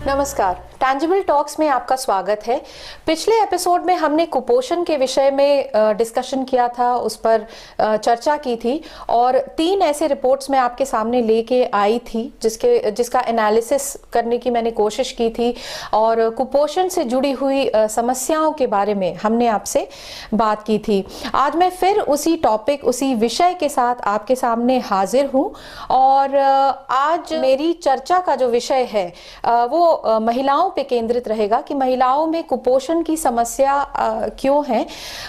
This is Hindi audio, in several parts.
नमस्कार, टैंजिबल टॉक्स में आपका स्वागत है। पिछले एपिसोड में हमने कुपोषण के विषय में डिस्कशन किया था, उस पर चर्चा की थी और 3 ऐसे रिपोर्ट्स मैं आपके सामने लेके आई थी जिसका एनालिसिस करने की मैंने कोशिश की थी और कुपोषण से जुड़ी हुई समस्याओं के बारे में हमने आपसे बात की थी। आज मैं फिर उसी टॉपिक, उसी विषय के साथ आपके सामने हाजिर हूँ और आज मेरी चर्चा का जो विषय है वो महिलाओं पे केंद्रित रहेगा कि महिलाओं में कुपोषण की समस्या क्यों है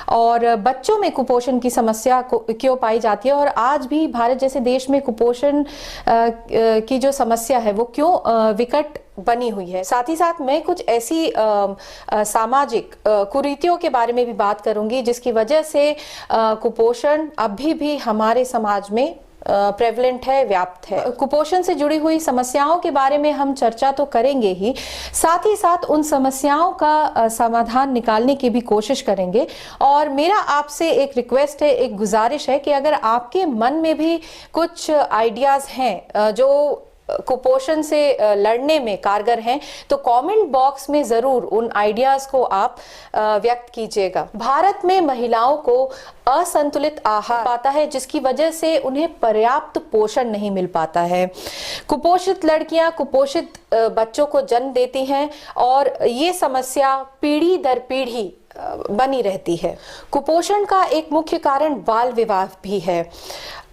और बच्चों में कुपोषण की समस्या क्यों पाई जाती है और आज भी भारत जैसे देश में कुपोषण की जो समस्या है वो क्यों विकट बनी हुई है। साथ ही साथ मैं कुछ ऐसी सामाजिक कुरीतियों के बारे में भी बात करूंगी जिसकी वजह से कुपोषण अभी भी हमारे समाज में प्रेवलेंट है, व्याप्त है। कुपोषण से जुड़ी हुई समस्याओं के बारे में हम चर्चा तो करेंगे ही साथ उन समस्याओं का समाधान निकालने की भी कोशिश करेंगे। और मेरा आपसे एक रिक्वेस्ट है, एक गुजारिश है कि अगर आपके मन में भी कुछ आइडियाज हैं जो कुपोषण से लड़ने में कारगर हैं तो कमेंट बॉक्स में जरूर उन आइडियाज को आप व्यक्त कीजिएगा। भारत में महिलाओं को असंतुलित आहार पाता है जिसकी वजह से उन्हें पर्याप्त पोषण नहीं मिल पाता है। कुपोषित लड़कियां कुपोषित बच्चों को जन्म देती हैं और ये समस्या पीढ़ी दर पीढ़ी बनी रहती है। कुपोषण का एक मुख्य कारण बाल विवाह भी है।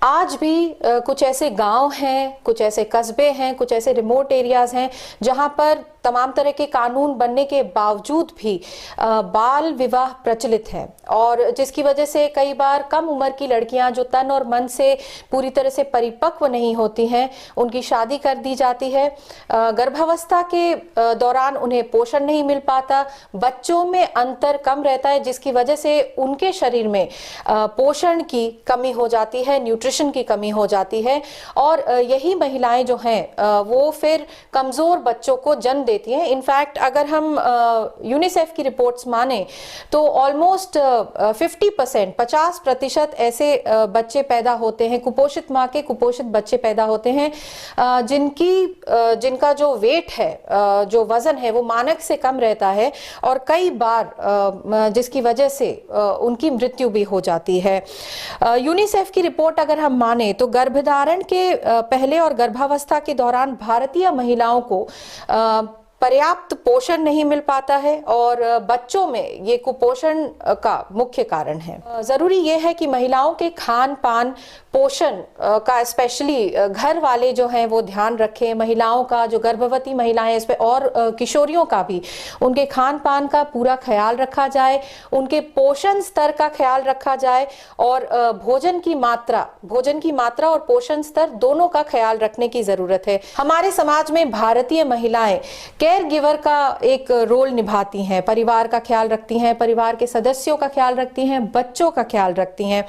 आज भी कुछ ऐसे गांव हैं, कुछ ऐसे कस्बे हैं, कुछ ऐसे रिमोट एरियाज हैं जहां पर तमाम तरह के कानून बनने के बावजूद भी बाल विवाह प्रचलित है और जिसकी वजह से कई बार कम उम्र की लड़कियां जो तन और मन से पूरी तरह से परिपक्व नहीं होती हैं उनकी शादी कर दी जाती है। गर्भावस्था के दौरान उन्हें पोषण नहीं मिल पाता, बच्चों में अंतर कम रहता है जिसकी वजह से उनके शरीर में पोषण की कमी हो जाती है, न्यूट्रिशन की कमी हो जाती है और यही महिलाएं जो हैं वो फिर कमजोर बच्चों को जन्म देती हैं। इनफैक्ट अगर हम यूनिसेफ की रिपोर्ट्स माने तो ऑलमोस्ट 50% ऐसे बच्चे पैदा होते हैं, कुपोषित माँ के कुपोषित बच्चे पैदा होते हैं जिनका जो वेट है, जो वजन है वो मानक से कम रहता है और कई बार जिसकी वजह से उनकी मृत्यु भी हो जाती है। यूनिसेफ की रिपोर्ट अगर हम माने तो गर्भधारण के पहले और गर्भावस्था के दौरान भारतीय महिलाओं को पर्याप्त पोषण नहीं मिल पाता है और बच्चों में ये कुपोषण का मुख्य कारण है। जरूरी ये है कि महिलाओं के खान पान पोषण का स्पेशली घर वाले जो हैं वो ध्यान रखें। महिलाओं का, जो गर्भवती महिलाएं इस पे और किशोरियों का भी उनके खान पान का पूरा ख्याल रखा जाए, उनके पोषण स्तर का ख्याल रखा जाए और भोजन की मात्रा और पोषण स्तर दोनों का ख्याल रखने की जरूरत है। हमारे समाज में भारतीय महिलाएं केयर गिवर का एक रोल निभाती हैं, परिवार का ख्याल रखती हैं, परिवार के सदस्यों का ख्याल रखती हैं, बच्चों का ख्याल रखती हैं।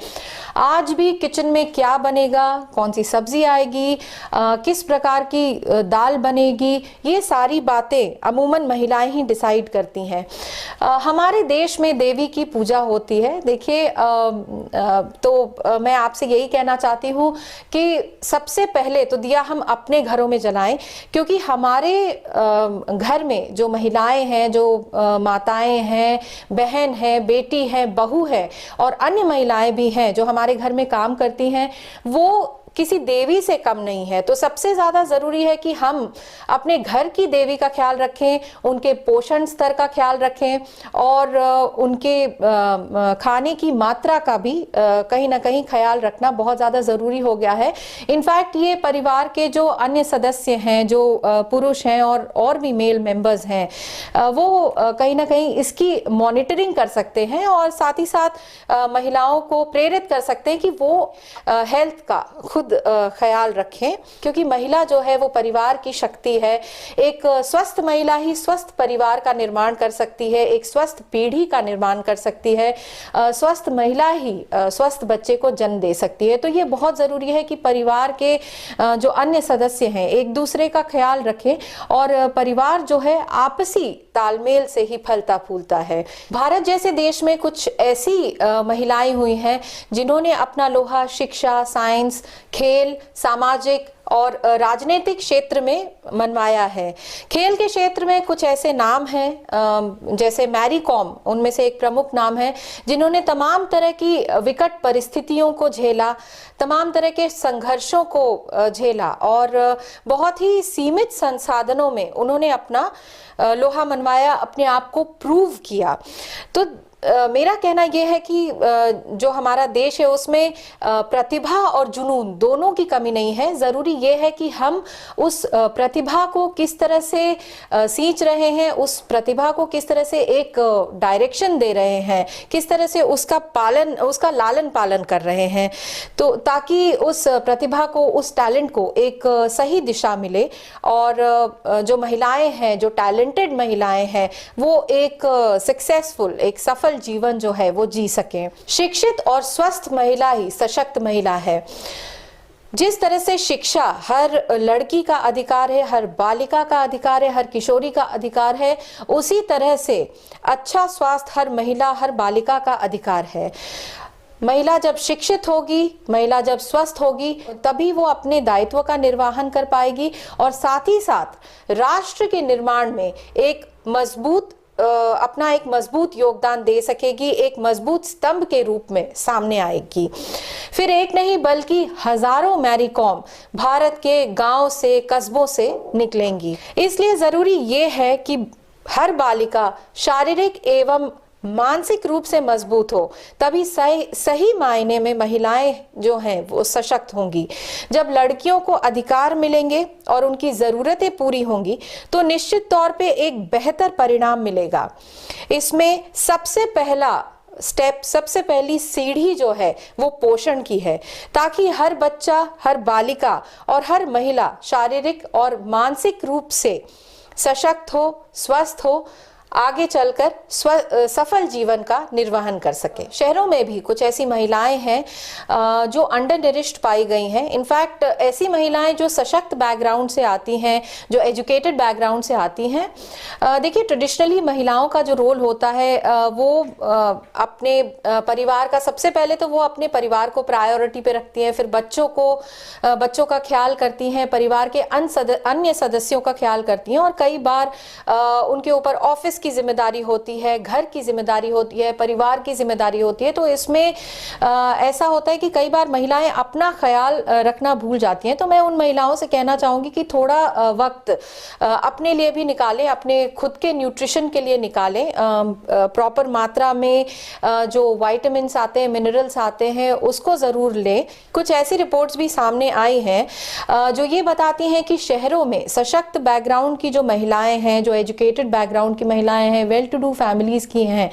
आज भी किचन में क्या बनेगा, कौन सी सब्जी आएगी, किस प्रकार की दाल बनेगी, ये सारी बातें अमूमन महिलाएं ही डिसाइड करती हैं। हमारे देश में देवी की पूजा होती है। देखिए तो मैं आपसे यही कहना चाहती हूँ कि सबसे पहले तो दिया हम अपने घरों में जलाएं क्योंकि हमारे घर में जो महिलाएं हैं, जो माताएं हैं, बहन है, बेटी है, बहू है और अन्य महिलाएं भी हैं जो हमारे घर में काम करती हैं, वो किसी देवी से कम नहीं है। तो सबसे ज्यादा जरूरी है कि हम अपने घर की देवी का ख्याल रखें, उनके पोषण स्तर का ख्याल रखें और उनके खाने की मात्रा का भी कहीं ना कहीं ख्याल रखना बहुत ज्यादा जरूरी हो गया है। इनफैक्ट ये परिवार के जो अन्य सदस्य हैं, जो पुरुष हैं और भी मेल मेंबर्स हैं, वो कहीं ना कहीं इसकी मॉनिटरिंग कर सकते हैं और साथ ही साथ महिलाओं को प्रेरित कर सकते हैं कि वो हेल्थ का खुद ख्याल रखें क्योंकि महिला जो है वो परिवार की शक्ति है। एक स्वस्थ महिला ही स्वस्थ परिवार का निर्माण कर सकती है, एक स्वस्थ पीढ़ी का निर्माण कर सकती है, स्वस्थ महिला ही स्वस्थ बच्चे को जन्म दे सकती है। तो ये बहुत जरूरी है कि परिवार के जो अन्य सदस्य हैं एक दूसरे का ख्याल रखें और परिवार जो है आपसी तालमेल से ही फलता फूलता है। भारत जैसे देश में कुछ ऐसी महिलाएं हुई हैं जिन्होंने अपना लोहा शिक्षा, साइंस, खेल, सामाजिक और राजनीतिक क्षेत्र में मनवाया है। खेल के क्षेत्र में कुछ ऐसे नाम हैं जैसे मैरी कॉम उनमें से एक प्रमुख नाम है, जिन्होंने तमाम तरह की विकट परिस्थितियों को झेला, तमाम तरह के संघर्षों को झेला और बहुत ही सीमित संसाधनों में उन्होंने अपना लोहा मनवाया, अपने आप को प्रूव किया। तो मेरा कहना यह है कि जो हमारा देश है उसमें प्रतिभा और जुनून दोनों की कमी नहीं है। ज़रूरी यह है कि हम उस प्रतिभा को किस तरह से सींच रहे हैं, उस प्रतिभा को किस तरह से एक डायरेक्शन दे रहे हैं, किस तरह से उसका लालन पालन कर रहे हैं, तो ताकि उस प्रतिभा को, उस टैलेंट को एक सही दिशा मिले और जो महिलाएं हैं, जो टैलेंटेड महिलाएं हैं, वो एक सक्सेसफुल, एक सफल जीवन जो है वो जी सकें। शिक्षित और स्वस्थ महिला ही सशक्त महिला है। जिस तरह से शिक्षा हर लड़की का अधिकार है, हर बालिका का अधिकार है, हर किशोरी का अधिकार है, उसी तरह से अच्छा स्वास्थ्य हर महिला, हर बालिका का अधिकार है। महिला जब शिक्षित होगी, महिला जब स्वस्थ होगी, तभी वो अपने दायित्व का निर्वहन कर पाएगी और साथ ही साथ राष्ट्र के निर्माण में अपना एक मजबूत योगदान दे सकेगी, एक मजबूत स्तंभ के रूप में सामने आएगी। फिर एक नहीं बल्कि हजारों मैरी कॉम भारत के गांव से, कस्बों से निकलेंगी। इसलिए जरूरी ये है कि हर बालिका शारीरिक एवं मानसिक रूप से मजबूत हो, तभी सही मायने में महिलाएं जो हैं वो सशक्त होंगी। जब लड़कियों को अधिकार मिलेंगे और उनकी ज़रूरतें पूरी होंगी तो निश्चित तौर पे एक बेहतर परिणाम मिलेगा। इसमें सबसे पहला स्टेप, सबसे पहली सीढ़ी जो है वो पोषण की है, ताकि हर बच्चा, हर बालिका और हर महिला शारीरिक और मानसिक रूप से सशक्त हो, स्वस्थ हो, आगे चलकर सफल जीवन का निर्वहन कर सके। शहरों में भी कुछ ऐसी महिलाएं हैं जो अंडर नरिश्ड पाई गई हैं। इनफैक्ट ऐसी महिलाएं जो सशक्त बैकग्राउंड से आती हैं, जो एजुकेटेड बैकग्राउंड से आती हैं, देखिए ट्रेडिशनली महिलाओं का जो रोल होता है वो अपने परिवार का, सबसे पहले तो वो अपने परिवार को प्रायोरिटी पे रखती हैं, फिर बच्चों का ख्याल करती हैं, परिवार के अन्य सदस्यों का ख्याल करती हैं और कई बार उनके ऊपर ऑफिस की जिम्मेदारी होती है, घर की जिम्मेदारी होती है, परिवार की जिम्मेदारी होती है। तो इसमें ऐसा होता है कि कई बार महिलाएं अपना ख्याल रखना भूल जाती हैं। तो मैं उन महिलाओं से कहना चाहूंगी कि थोड़ा वक्त अपने लिए भी निकालें, अपने खुद के न्यूट्रिशन के लिए निकालें, प्रॉपर मात्रा में जो विटामिन्स आते हैं, मिनरल्स आते हैं, उसको ज़रूर लें। कुछ ऐसी रिपोर्ट्स भी सामने आई हैं जो ये बताती हैं कि शहरों में सशक्त बैकग्राउंड की जो महिलाएं हैं, जो एजुकेटेड बैकग्राउंड की महिलाएं हैं, वेल टू डू फैमिलीज की हैं,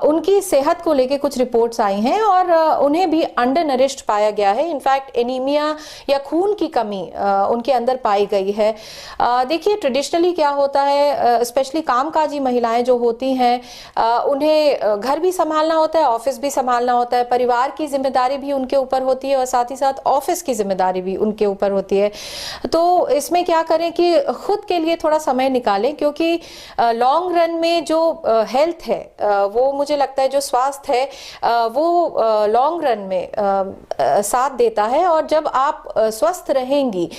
उनकी सेहत को लेके कुछ रिपोर्ट्स आई हैं और उन्हें भी अंडर नरिश्ड पाया गया है। इनफैक्ट एनीमिया या खून की कमी उनके अंदर पाई गई है। देखिए ट्रेडिशनली क्या होता है, स्पेशली कामकाजी महिलाएं जो होती हैं, उन्हें घर भी संभालना होता है, ऑफिस भी संभालना होता है, परिवार की जिम्मेदारी भी उनके ऊपर होती है और साथ ही साथ ऑफिस की जिम्मेदारी भी उनके ऊपर होती है। तो इसमें क्या करें कि खुद के लिए थोड़ा समय निकालें, क्योंकि लॉन्ग रन में जो हेल्थ है, वो मुझे लगता है जो स्वास्थ्य है वो लॉन्ग रन में साथ देता है। और जब आप स्वस्थ रहेंगी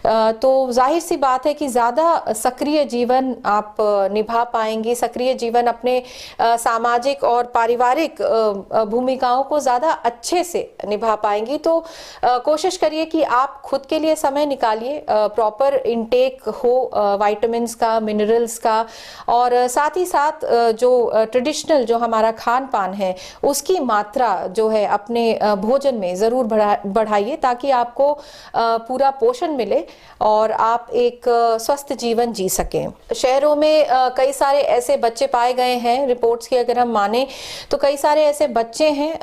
तो जाहिर सी बात है कि ज़्यादा सक्रिय जीवन आप निभा पाएंगी, सक्रिय जीवन अपने सामाजिक और पारिवारिक भूमिकाओं को ज़्यादा अच्छे से निभा पाएंगी। तो कोशिश करिए कि आप खुद के लिए समय निकालिए, प्रॉपर इनटेक हो विटामिन्स का, मिनरल्स का, और साथ ही साथ जो ट्रेडिशनल जो हमारा खान पान है उसकी मात्रा जो है अपने भोजन में ज़रूर बढ़ाइए, ताकि आपको पूरा पोषण मिले और आप एक स्वस्थ जीवन जी सकें। शहरों में कई सारे ऐसे बच्चे पाए गए हैं, रिपोर्ट्स की अगर हम माने तो कई सारे ऐसे बच्चे हैं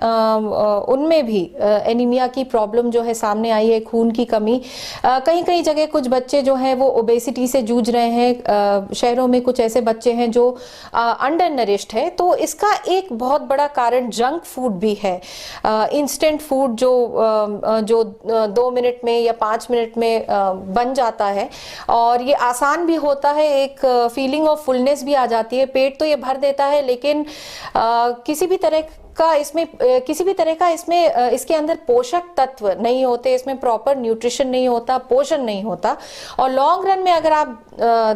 उनमें भी एनीमिया की प्रॉब्लम जो है सामने आई है, खून की कमी। कई कई जगह कुछ बच्चे जो हैं वो ओबेसिटी से जूझ रहे हैं। शहरों में कुछ ऐसे बच्चे हैं जो अंडर नरिश्ड है। तो इसका एक बहुत बड़ा कारण जंक फूड भी है, इंस्टेंट फूड जो 2 मिनट में या 5 मिनट में बन जाता है और ये आसान भी होता है, एक फीलिंग ऑफ फुलनेस भी आ जाती है, पेट तो ये भर देता है, लेकिन किसी भी तरह का इसमें किसी भी तरह का इसमें इसके अंदर पोषक तत्व नहीं होते, इसमें प्रॉपर न्यूट्रिशन नहीं होता, पोषण नहीं होता। और लॉन्ग रन में अगर आप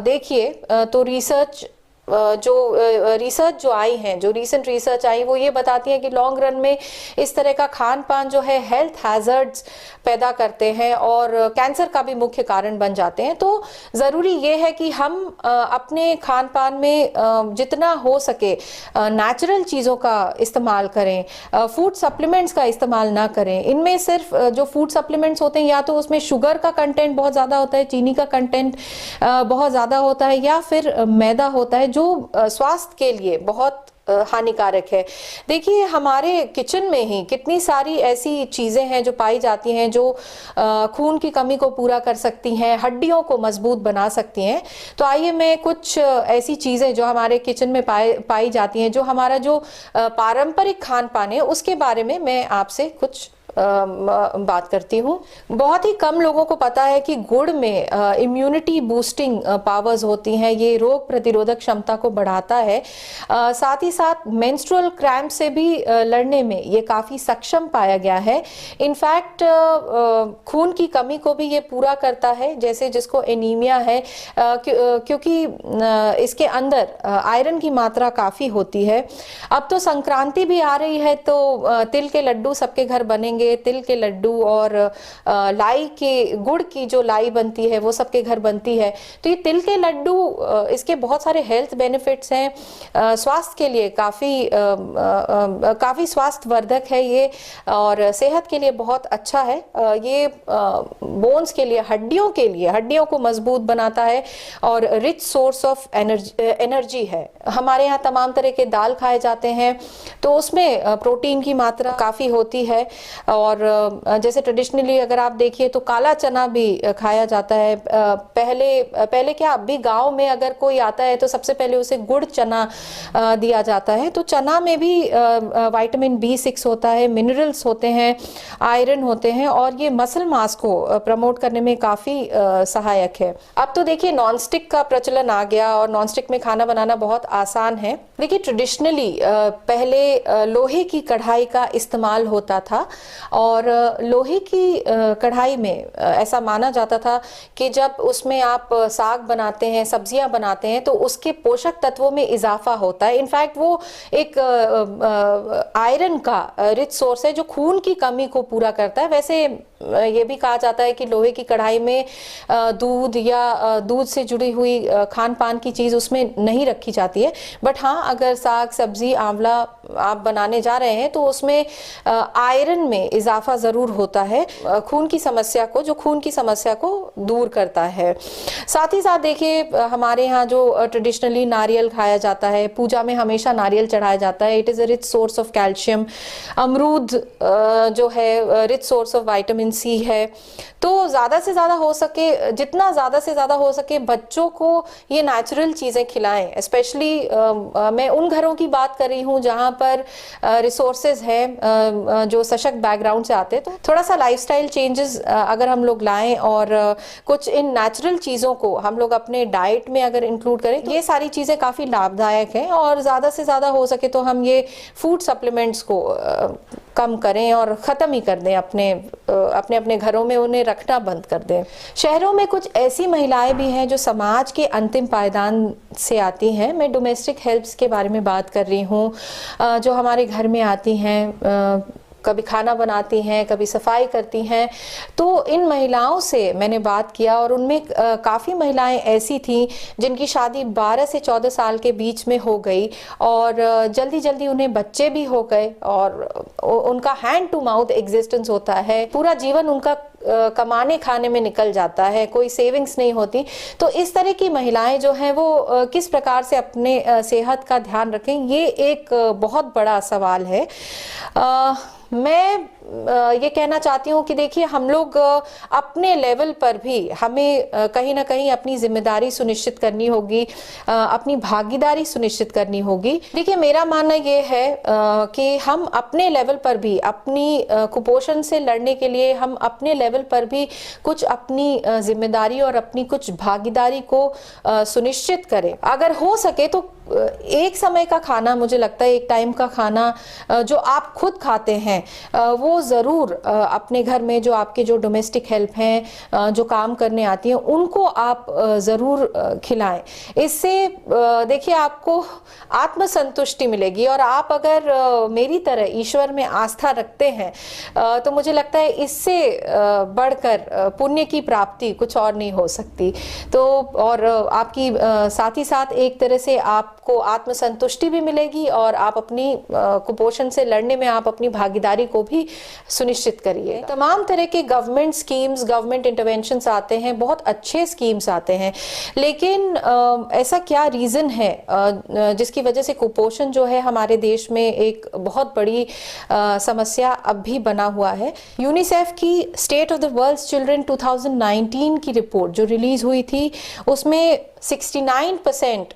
देखिए तो रिसर्च जो आई हैं, जो रीसेंट रिसर्च आई, वो ये बताती है कि लॉन्ग रन में इस तरह का खान पान जो है हेल्थ हैजर्ड्स पैदा करते हैं और कैंसर का भी मुख्य कारण बन जाते हैं। तो ज़रूरी ये है कि हम अपने खान पान में जितना हो सके नेचुरल चीज़ों का इस्तेमाल करें, फूड सप्लीमेंट्स का इस्तेमाल ना करें। इनमें सिर्फ जो फूड सप्लीमेंट्स होते हैं या तो उसमें शुगर का कंटेंट बहुत ज़्यादा होता है, चीनी का कंटेंट बहुत ज़्यादा होता है, या फिर मैदा होता है जो स्वास्थ्य के लिए बहुत हानिकारक है। देखिए हमारे किचन में ही कितनी सारी ऐसी चीज़ें हैं जो पाई जाती हैं जो खून की कमी को पूरा कर सकती हैं, हड्डियों को मजबूत बना सकती हैं। तो आइए मैं कुछ ऐसी चीज़ें जो हमारे किचन में पाई जाती हैं, जो हमारा जो पारंपरिक खान पान है, उसके बारे में मैं आपसे कुछ बात करती हूँ। बहुत ही कम लोगों को पता है कि गुड़ में इम्यूनिटी बूस्टिंग पावर्स होती हैं, ये रोग प्रतिरोधक क्षमता को बढ़ाता है। साथ ही साथ मेंस्ट्रुअल क्रैम्प से भी लड़ने में ये काफ़ी सक्षम पाया गया है। इनफैक्ट खून की कमी को भी ये पूरा करता है, जैसे जिसको एनीमिया है, क्योंकि इसके अंदर आयरन की मात्रा काफ़ी होती है। अब तो संक्रांति भी आ रही है, तो तिल के लड्डू सबके घर बनेंगे। तिल के लड्डू और लाई के गुड़ की जो लाई बनती है वो सबके घर बनती है। तो ये तिल के लड्डू, इसके बहुत सारे हेल्थ बेनिफिट्स हैं, स्वास्थ्य के लिए काफ़ी स्वास्थ्यवर्धक है ये, और सेहत के लिए बहुत अच्छा है। ये बोन्स के लिए, हड्डियों को मजबूत बनाता है और रिच सोर्स ऑफ एनर्जी है। हमारे यहाँ तमाम तरह के दाल खाए जाते हैं, तो उसमें प्रोटीन की मात्रा काफ़ी होती है। और जैसे ट्रेडिशनली अगर आप देखिए तो काला चना भी खाया जाता है। पहले क्या, अब भी गांव में अगर कोई आता है तो सबसे पहले उसे गुड़ चना दिया जाता है। तो चना में भी विटामिन B6 होता है, मिनरल्स होते हैं, आयरन होते हैं, और ये मसल मास को प्रमोट करने में काफ़ी सहायक है। अब तो देखिए नॉनस्टिक का प्रचलन आ गया और नॉनस्टिक में खाना बनाना बहुत आसान है। देखिए ट्रेडिशनली पहले लोहे की कढ़ाई का इस्तेमाल होता था, और लोहे की कढ़ाई में ऐसा माना जाता था कि जब उसमें आप साग बनाते हैं, सब्जियां बनाते हैं, तो उसके पोषक तत्वों में इजाफा होता है। इनफैक्ट वो एक आयरन का रिच सोर्स है जो खून की कमी को पूरा करता है। वैसे ये भी कहा जाता है कि लोहे की कढ़ाई में दूध या दूध से जुड़ी हुई खान पान की चीज़ उसमें नहीं रखी जाती है, बट हाँ, अगर साग सब्जी आंवला आप बनाने जा रहे हैं तो उसमें आयरन में इजाफा ज़रूर होता है, खून की समस्या को दूर करता है। साथ ही साथ देखिए हमारे यहाँ जो ट्रेडिशनली नारियल खाया जाता है, पूजा में हमेशा नारियल चढ़ाया जाता है। It is a rich source of calcium. अमरूद जो है rich source of vitamin C है। तो ज़्यादा से ज़्यादा हो सके, जितना ज़्यादा से ज़्यादा हो सके बच्चों को ये नेचुरल चीज़ें खिलाएं। स्पेशली मैं उन घरों की बात कर रही हूँ जहाँ पर रिसोर्सेज हैं, जो सशक्त बैकग्राउंड से आते हैं। तो थोड़ा सा लाइफस्टाइल चेंजेस अगर हम लोग लाएं और कुछ इन नेचुरल चीज़ों को हम लोग अपने डाइट में अगर इंक्लूड करें, तो ये सारी चीज़ें काफ़ी लाभदायक हैं। और ज़्यादा से ज़्यादा हो सके तो हम ये फूड सप्लीमेंट्स को कम करें और ख़त्म ही कर दें, अपने घरों में उन्हें रखना बंद कर दें। शहरों में कुछ ऐसी महिलाएं भी हैं जो समाज के अंतिम पायदान से आती हैं। मैं डोमेस्टिक हेल्प्स के बारे में बात कर रही हूँ, जो हमारे घर में आती हैं, कभी खाना बनाती हैं, कभी सफाई करती हैं। तो इन महिलाओं से मैंने बात किया और उनमें काफ़ी महिलाएं ऐसी थीं जिनकी शादी 12 से 14 साल के बीच में हो गई और जल्दी जल्दी उन्हें बच्चे भी हो गए और उनका हैंड टू माउथ एग्जिस्टेंस होता है। पूरा जीवन उनका कमाने खाने में निकल जाता है, कोई सेविंग्स नहीं होती। तो इस तरह की महिलाएं जो हैं वो किस प्रकार से अपने सेहत का ध्यान रखें, ये एक बहुत बड़ा सवाल है। मैं ये कहना चाहती हूँ कि देखिए हम लोग अपने लेवल पर भी हमें कहीं ना कहीं अपनी जिम्मेदारी सुनिश्चित करनी होगी, अपनी भागीदारी सुनिश्चित करनी होगी। देखिए मेरा मानना ये है कि हम अपने लेवल पर भी अपनी कुपोषण से लड़ने के लिए हम अपने लेवल पर भी कुछ अपनी जिम्मेदारी और अपनी कुछ भागीदारी को सुनिश्चित करें। अगर हो सके तो एक समय का खाना, मुझे लगता है एक टाइम का खाना जो आप खुद खाते हैं वो ज़रूर अपने घर में जो आपके जो डोमेस्टिक हेल्प हैं, जो काम करने आती हैं, उनको आप ज़रूर खिलाएं। इससे देखिए आपको आत्मसंतुष्टि मिलेगी, और आप अगर मेरी तरह ईश्वर में आस्था रखते हैं तो मुझे लगता है इससे बढ़कर पुण्य की प्राप्ति कुछ और नहीं हो सकती। तो और आपकी साथ ही साथ एक तरह से आपको आत्मसंतुष्टि भी मिलेगी, और आप अपनी कुपोषण से लड़ने में आप अपनी भागीदारी को भी सुनिश्चित करिए। तमाम तरह के गवर्नमेंट स्कीम्स, गवर्नमेंट इंटरवेंशंस आते हैं, बहुत अच्छे स्कीम्स आते हैं, लेकिन ऐसा क्या रीज़न है जिसकी वजह से कुपोषण जो है हमारे देश में एक बहुत बड़ी समस्या अब भी बना हुआ है। यूनिसेफ की state of the world's children 2019 की रिपोर्ट जो रिलीज हुई थी, उसमें 69%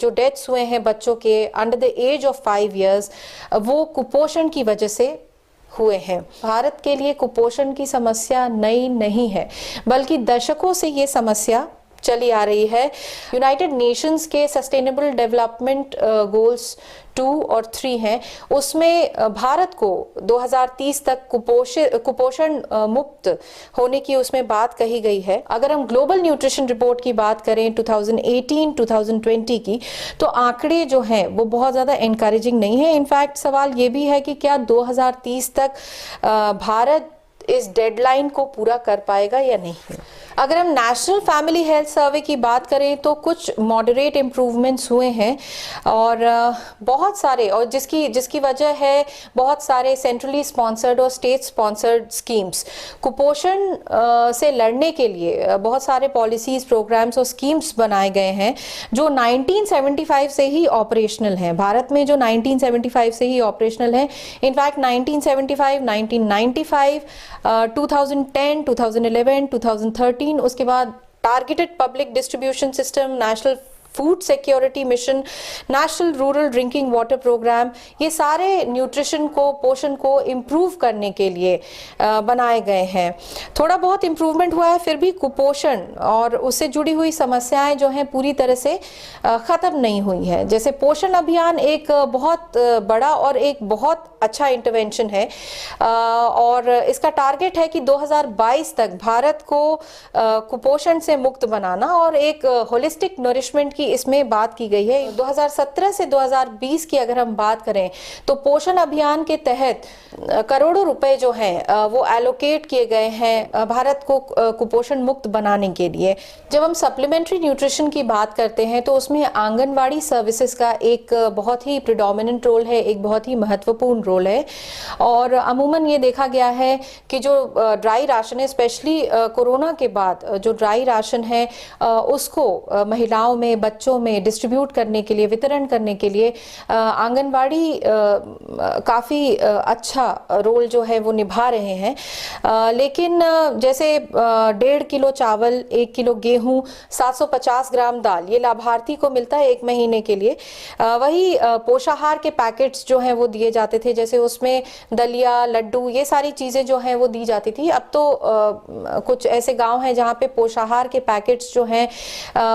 जो डेथ्स हुए हैं बच्चों के under the age of 5 years, वो कुपोषण की वजह से हुए हैं। भारत के लिए कुपोषण की समस्या नई नहीं है, बल्कि दशकों से ये समस्या चली आ रही है। यूनाइटेड नेशंस के सस्टेनेबल डेवलपमेंट गोल्स 2 और 3 हैं, उसमें भारत को 2030 तक कुपोषण मुक्त होने की उसमें बात कही गई है। अगर हम ग्लोबल न्यूट्रिशन रिपोर्ट की बात करें 2018-2020 की, तो आंकड़े जो हैं वो बहुत ज़्यादा एनकरेजिंग नहीं है। इनफैक्ट सवाल ये भी है कि क्या 2030 तक भारत इस डेडलाइन को पूरा कर पाएगा या नहीं। अगर हम नेशनल फैमिली हेल्थ सर्वे की बात करें तो कुछ मॉडरेट इम्प्रूवमेंट्स हुए हैं, और बहुत सारे, और जिसकी वजह है बहुत सारे सेंट्रली स्पॉन्सर्ड और स्टेट स्पॉन्सर्ड स्कीम्स। कुपोषण से लड़ने के लिए बहुत सारे पॉलिसीज, प्रोग्राम्स और स्कीम्स बनाए गए हैं जो 1975 से ही ऑपरेशनल हैं। भारत में जो 1975 से ही ऑपरेशनल है। इनफैक्ट 1975, 1995, 2010, 2011, 2013, उसके बाद targeted public distribution system, national food security mission, national rural drinking water programme, ये सारे न्यूट्रिशन को, पोषण को इम्प्रूव करने के लिए बनाए गए हैं। थोड़ा बहुत इम्प्रूवमेंट हुआ है, फिर भी कुपोषण और उससे जुड़ी हुई समस्याएं जो हैं पूरी तरह से ख़त्म नहीं हुई है। जैसे पोषण अभियान एक बहुत बड़ा और एक बहुत अच्छा इंटरवेंशन है, और इसका टारगेट है कि 2022 तक भारत को कुपोषण से मुक्त बनाना, और एक होलिस्टिक नरिशमेंट की इसमें बात की गई है। 2017 से 2020 की अगर हम बात करें तो पोषण अभियान के तहत करोड़ों रुपए जो हैं वो एलोकेट किए गए हैं भारत को कुपोषण मुक्त बनाने के लिए। जब हम सप्लीमेंट्री न्यूट्रिशन की बात करते हैं तो उसमें आंगनवाड़ी सर्विसेज का एक बहुत ही प्रिडोमिनेंट रोल है, एक बहुत ही महत्वपूर्ण रोल है। और अमूमन ये देखा गया है कि जो ड्राई राशन है, स्पेशली कोरोना के बाद जो ड्राई राशन है उसको महिलाओं में, बच्चों में डिस्ट्रीब्यूट करने के लिए, वितरण करने के लिए आंगनवाड़ी काफ़ी अच्छा रोल जो है वो निभा रहे हैं। लेकिन जैसे 1.5 किलो चावल, 1 किलो गेहूं, 750 ग्राम दाल, ये लाभार्थी को मिलता है 1 महीने के लिए। वही पोषाहार के पैकेट्स जो हैं वो दिए जाते थे, जैसे उसमें दलिया, लड्डू, ये सारी चीज़ें जो हैं वो दी जाती थी। अब तो कुछ ऐसे गांव हैं जहां पे पोषाहार के पैकेट्स जो हैं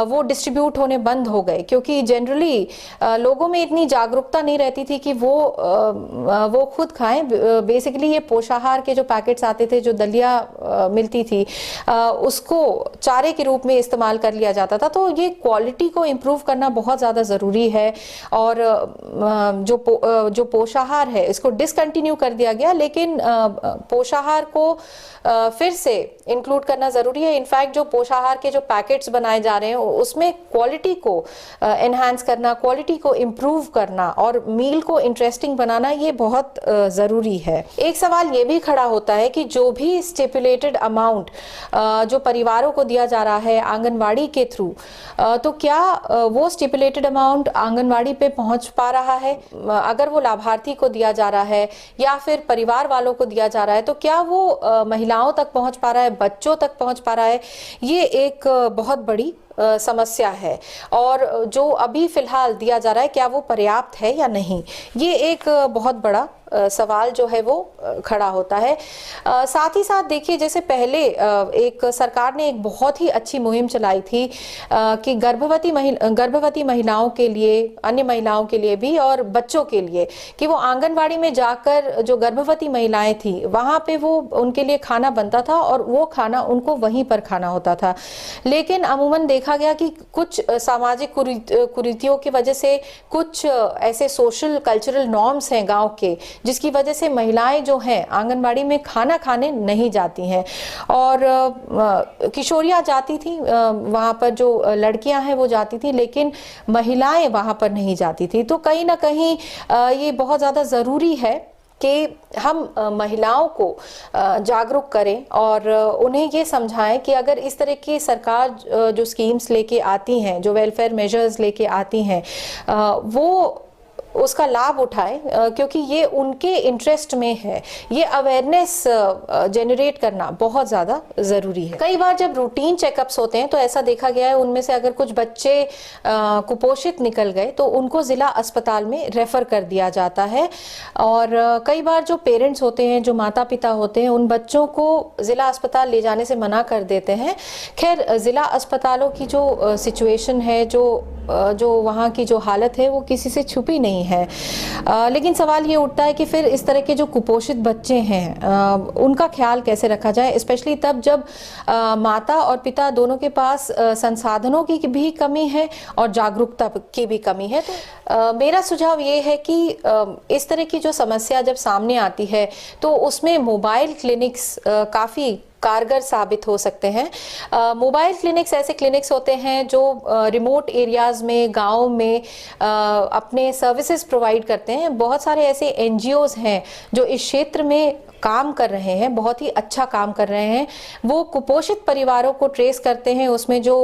वो डिस्ट्रीब्यूट होने बंद हो गए, क्योंकि जनरली लोगों में इतनी जागरूकता नहीं रहती थी कि वो खुद खाएं। बेसिकली ये पोषाहार के जो पैकेट्स आते थे, जो दलिया मिलती थी, उसको चारे के रूप में इस्तेमाल कर लिया जाता था। तो ये क्वालिटी को इम्प्रूव करना बहुत ज़्यादा ज़रूरी है, और जो पोषाहार है इसको डिसकंटिन्यू कर दिया गया, लेकिन पोषाहार को फिर से इंक्लूड करना ज़रूरी है। इनफैक्ट जो पोषाहार के जो पैकेट्स बनाए जा रहे हैं उसमें क्वालिटी को एनहांस करना, क्वालिटी को इम्प्रूव करना और मील को इंटरेस्टिंग बनाना, ये बहुत ज़रूरी है। एक सवाल ये भी खड़ा होता है कि जो भी स्टिपुलेटेड अमाउंट जो परिवारों को दिया जा रहा है आंगनवाड़ी के थ्रू, तो क्या वो स्टिपुलेटेड अमाउंट आंगनवाड़ी पे पहुंच पा रहा है? अगर वो लाभार्थी को दिया जा रहा है या फिर परिवार वालों को दिया जा रहा है, तो क्या वो महिलाओं तक पहुंच पा रहा है, बच्चों तक पहुंच पा रहा है? ये एक बहुत बड़ी समस्या है। और जो अभी फिलहाल दिया जा रहा है, क्या वो पर्याप्त है या नहीं, ये एक बहुत बड़ा सवाल जो है वो खड़ा होता है। साथ ही साथ देखिए, जैसे पहले एक सरकार ने एक बहुत ही अच्छी मुहिम चलाई थी कि गर्भवती महिलाओं के लिए, अन्य महिलाओं के लिए भी और बच्चों के लिए, कि वो आंगनवाड़ी में जाकर जो गर्भवती महिलाएं थी वहां पे वो उनके लिए खाना बनता था और वो खाना उनको वहीं पर खाना होता था। लेकिन अमूमन देखा गया कि कुछ सामाजिक कुरीतियों की वजह से, कुछ ऐसे सोशल कल्चरल नॉर्म्स हैं गांव के, जिसकी वजह से महिलाएं जो हैं आंगनबाड़ी में खाना खाने नहीं जाती हैं। और किशोरियां जाती थी वहां पर, जो लड़कियां हैं वो जाती थी, लेकिन महिलाएं वहां पर नहीं जाती थी। तो कहीं ना कहीं ये बहुत ज़्यादा ज़रूरी है कि हम महिलाओं को जागरूक करें और उन्हें ये समझाएं कि अगर इस तरह की सरकार जो स्कीम्स लेके आती हैं, जो वेलफेयर मेजर्स लेके आती हैं, वो उसका लाभ उठाएं, क्योंकि ये उनके इंटरेस्ट में है। ये अवेयरनेस जनरेट करना बहुत ज़्यादा ज़रूरी है। कई बार जब रूटीन चेकअप्स होते हैं तो ऐसा देखा गया है, उनमें से अगर कुछ बच्चे कुपोषित निकल गए तो उनको ज़िला अस्पताल में रेफ़र कर दिया जाता है। और कई बार जो पेरेंट्स होते हैं, जो माता पिता होते हैं, उन बच्चों को ज़िला अस्पताल ले जाने से मना कर देते हैं। खैर, ज़िला अस्पतालों की जो सिचुएशन है, जो वहाँ की जो हालत है, वो किसी से छुपी नहीं है। लेकिन सवाल ये उठता है कि फिर इस तरह के जो कुपोषित बच्चे हैं उनका ख्याल कैसे रखा जाए, स्पेशली तब जब माता और पिता दोनों के पास संसाधनों की भी कमी है और जागरूकता की भी कमी है। तो मेरा सुझाव ये है कि इस तरह की जो समस्या जब सामने आती है तो उसमें मोबाइल क्लिनिक्स काफ़ी कारगर साबित हो सकते हैं। मोबाइल क्लिनिक्स ऐसे क्लिनिक्स होते हैं जो रिमोट एरियाज़ में, गाँव में अपने सर्विसेज प्रोवाइड करते हैं। बहुत सारे ऐसे एनजीओज हैं जो इस क्षेत्र में काम कर रहे हैं, बहुत ही अच्छा काम कर रहे हैं। वो कुपोषित परिवारों को ट्रेस करते हैं, उसमें जो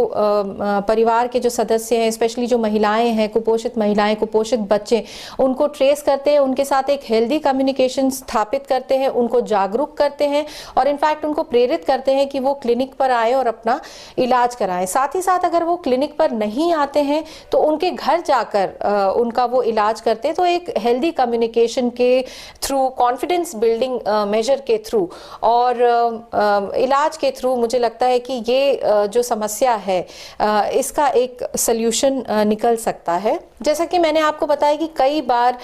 परिवार के जो सदस्य हैं, स्पेशली जो महिलाएं हैं, कुपोषित महिलाएं, कुपोषित बच्चे, उनको ट्रेस करते हैं, उनके साथ एक हेल्दी कम्युनिकेशन स्थापित करते हैं, उनको जागरूक करते हैं और इनफैक्ट उनको प्रेरित करते हैं कि वो क्लिनिक पर आए और अपना इलाज कराएं। साथ ही साथ अगर वो क्लिनिक पर नहीं आते हैं तो उनके घर जाकर उनका वो इलाज करते हैं। तो एक हेल्दी कम्युनिकेशन के थ्रू, कॉन्फिडेंस बिल्डिंग मेजर के थ्रू और इलाज के थ्रू मुझे लगता है कि ये जो समस्या है इसका एक सल्यूशन निकल सकता है। जैसा कि मैंने आपको बताया कि कई बार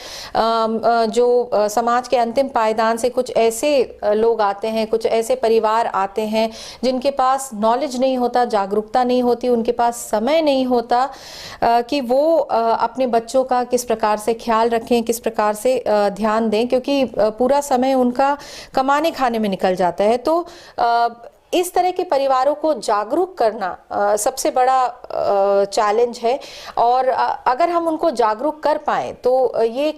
जो समाज के अंतिम पायदान से कुछ ऐसे लोग आते हैं, कुछ ऐसे परिवार आते हैं जिनके पास नॉलेज नहीं होता, जागरूकता नहीं होती, उनके पास समय नहीं होता कि वो अपने बच्चों का किस प्रकार से ख्याल रखें, किस प्रकार से ध्यान दें, क्योंकि पूरा समय उनका कमाने खाने में निकल जाता है। तो इस तरह के परिवारों को जागरूक करना सबसे बड़ा चैलेंज है और अगर हम उनको जागरूक कर पाएँ तो ये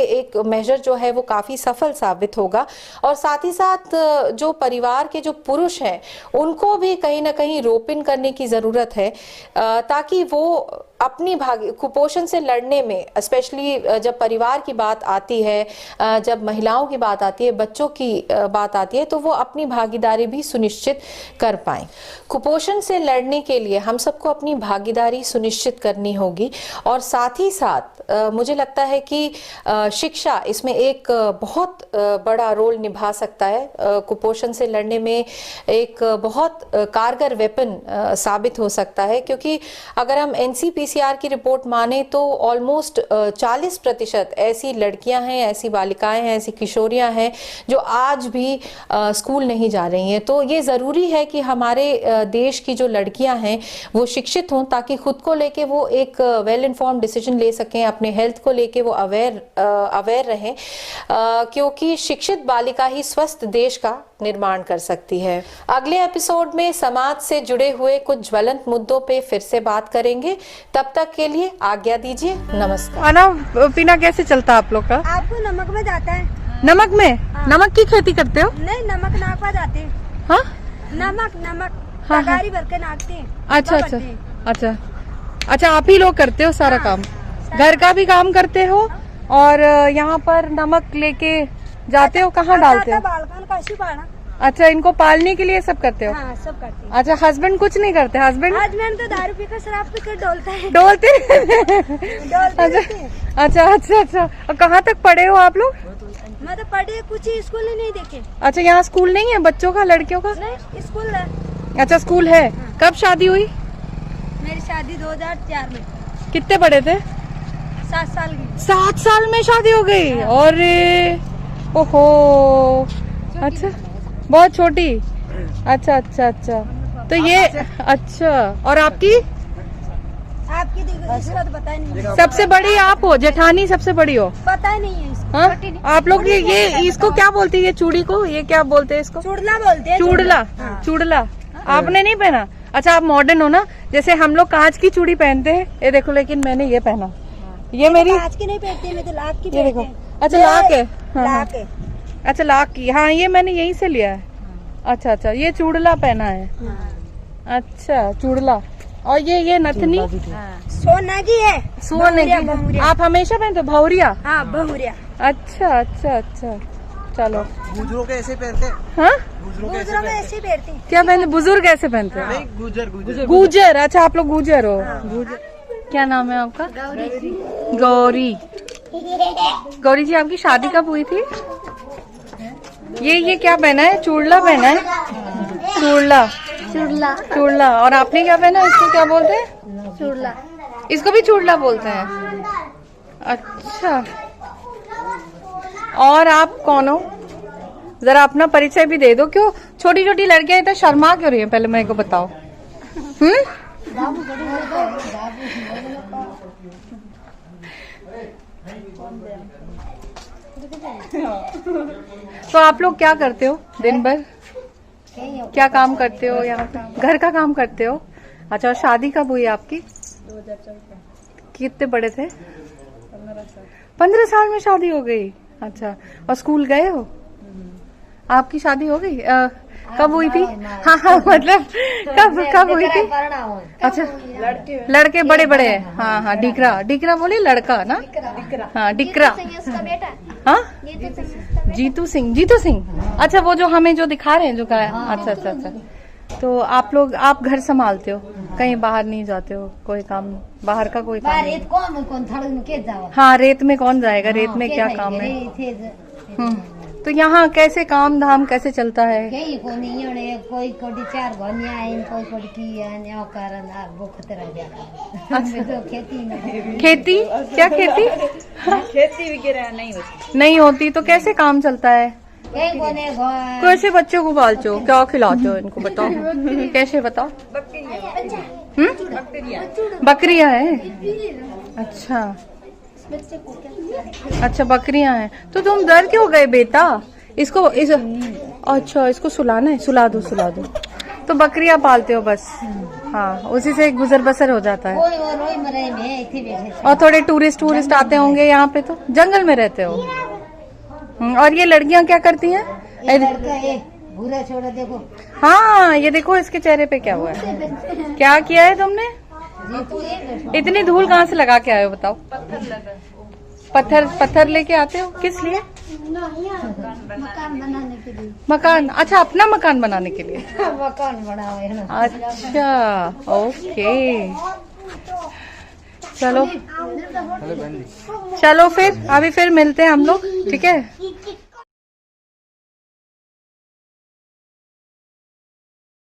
एक मेजर जो है वो काफ़ी सफल साबित होगा। और साथ ही साथ जो परिवार के जो पुरुष हैं उनको भी कहीं ना कहीं रोपिन करने की ज़रूरत है ताकि वो अपनी कुपोषण से लड़ने में, स्पेशली जब परिवार की बात आती है, जब महिलाओं की बात आती है, बच्चों की बात आती है, तो वो अपनी भागीदारी भी सुनिश्चित कर पाएं। कुपोषण से लड़ने के लिए हम सबको अपनी भागीदारी सुनिश्चित करनी होगी और साथ ही साथ मुझे लगता है कि शिक्षा इसमें एक बहुत बड़ा रोल निभा सकता है। कुपोषण से लड़ने में एक बहुत कारगर वेपन साबित हो सकता है, क्योंकि अगर हम एनसीपीसीआर की रिपोर्ट माने तो ऑलमोस्ट 40% ऐसी लड़कियां हैं, ऐसी बालिकाएं हैं, ऐसी किशोरियां हैं जो आज भी स्कूल नहीं जा रही हैं। तो ये ज़रूरी है कि हमारे देश की जो लड़कियां हैं वो शिक्षित हों ताकि खुद को लेके वो एक वेल इन्फॉर्म्ड डिसीजन ले सकें, अपने हेल्थ को लेके वो अवेयर रहें, क्योंकि शिक्षित बालिका ही स्वस्थ देश का निर्माण कर सकती है। अगले एपिसोड में समाज से जुड़े हुए कुछ ज्वलंत मुद्दों पे फिर से बात करेंगे। तब तक के लिए आज्ञा दीजिए, नमस्कार। खाना पीना कैसे चलता है आप लोग का? आपको नमक में जाता है। नमक में? हाँ। नमक की खेती करते हो? नहीं, नमक नाकवा जाते हैं। हाँ? नमक हाँ, गाड़ी भर के नाकते हैं। अच्छा आप ही लोग करते हो सारा काम? घर का भी काम करते हो और यहाँ पर नमक लेके जाते हो, कहाँ डालते हो? अच्छा, इनको पालने के लिए सब करते हो? हाँ सब करते हैं। अच्छा, हस्बैंड कुछ नहीं करते? हस्बैंड हस्बैंड तो दारू पीकर शराब पीकर डोलता है। डोलते डोलते रहते हैं। अच्छा अच्छा अच्छा। और कहाँ तक पढ़े हो आप लोग? मैं तो पढ़ी कुछ ही स्कूल ही नहीं देखे। अच्छा, यहाँ स्कूल नहीं है बच्चों का, लड़कियों का? नहीं स्कूल है। अच्छा, स्कूल है। कब शादी हुई? मेरी शादी 2004 में। कितने बड़े थे? 7 साल की। 7 साल में शादी हो गई? और ओहो, अच्छा, बहुत छोटी। अच्छा अच्छा अच्छा। तो ये अच्छा, और आपकी? आपकी इसका तो पता ही नहीं है। सबसे बड़ी आप हो? जेठानी सबसे बड़ी हो? पता ही नहीं है इसको। हाँ, आप लोग ये इसको क्या बोलते हैं? ये चूड़ी को ये क्या बोलते हैं इसको? चूड़ला बोलते हैं। चूड़ला। हाँ। चूड़ला आपने नहीं पहना? अच्छा, आप मॉडर्न हो ना, जैसे हम लोग कांच की चूड़ी पहनते हैं, ये देखो, लेकिन मैंने ये पहना। ये मेरी, आज की नहीं पहनती, मैं तो लाख की ये पहनती देखो। हूँ। अच्छा, लाख है। हाँ, हाँ। लाख है। अच्छा, लाख की। हाँ, ये मैंने यहीं से लिया है। अच्छा अच्छा, ये चूड़ला पहना है। अच्छा, चूड़ला। और ये नथनी सोना की है। सोने की। बहुरिया। आप हमेशा पहनते हो? भौरिया। हाँ बहुरिया। अच्छा अच्छा अच्छा, चलो। गुजरों के ऐसे पहनते हैं। हाँ, गुजरों में ऐसे ही पहनती। क्या पहनते? बुजुर्ग ऐसे पहनते हैं? नहीं, गुजर गुजर। अच्छा, आप लोग गुजर हो। गुजर। क्या नाम है आपका? गौरी। गौरी जी, आपकी शादी कब हुई थी? ये क्या पहना है? चूड़ला पहना है? चूड़ला। चूड़ला। चूड़ला। और आपने क्या पहना? इसको क्या बोलते हैं? चूड़ला। इसको भी चूड़ला बोलते हैं? अच्छा। और आप कौन हो? जरा अपना परिचय भी दे दो। क्यों छोटी छोटी लड़कियां इतना शर्मा क्यों रही हैं? पहले मेरे को बताओ। तो आप लोग क्या करते हो दिन भर? क्या काम करते हो यहाँ पे? घर का काम करते हो? अच्छा, और शादी कब हुई आपकी? 2014। कितने बड़े थे? 15 साल में शादी हो गई? अच्छा, और स्कूल गए हो? आपकी शादी हो गई? कब हुई थी? हाँ हाँ, मतलब कब हुई थी? अच्छा, लड़के बड़े बड़े हैं। हाँ हाँ, डिकरा बोले, लड़का ना? हाँ, डिकरा। हाँ, जीतू सिंह। अच्छा, वो जो हमें जो दिखा रहे हैं, जो कहा। अच्छा अच्छा अच्छा। तो आप घर संभालते हो? कहीं बाहर नहीं जाते हो? कोई काम बाहर का कोई काम नहीं? हाँ, रेत में कौन जाएगा? रेत में क्या काम है? तो यहाँ कैसे काम धाम कैसे चलता है? कोई कोटी 4 घनिया कोई कोटी की है कारण खेती क्या? खेती नहीं होती तो कैसे काम चलता है? कैसे बच्चों को पालते हो? क्या खिलाते हो इनको? बताओ कैसे, बताओ। बकरियां है? अच्छा अच्छा, बकरियां हैं। तो तुम डर क्यों गए बेटा? अच्छा, इसको सुलाना है? सुला दो। तो बकरियां पालते हो बस? हाँ, उसी से गुजर बसर हो जाता है। और थोड़े टूरिस्ट आते होंगे यहाँ पे? तो जंगल में रहते हो? और ये लड़कियां क्या करती हैं? भूरा छोड़ा देखो। हाँ, ये देखो, इसके चेहरे पे क्या हुआ है? क्या किया है तुमने? इतनी धूल कहाँ से लगा के आए हो? बताओ। पत्थर लेके आते हो? किस लिए? मकान बनाने के लिए। मकान? अच्छा, अपना मकान बनाने के लिए। मकान बना हुआ है। अच्छा, ओके। चलो फिर अभी फिर मिलते हैं हम लोग, ठीक है?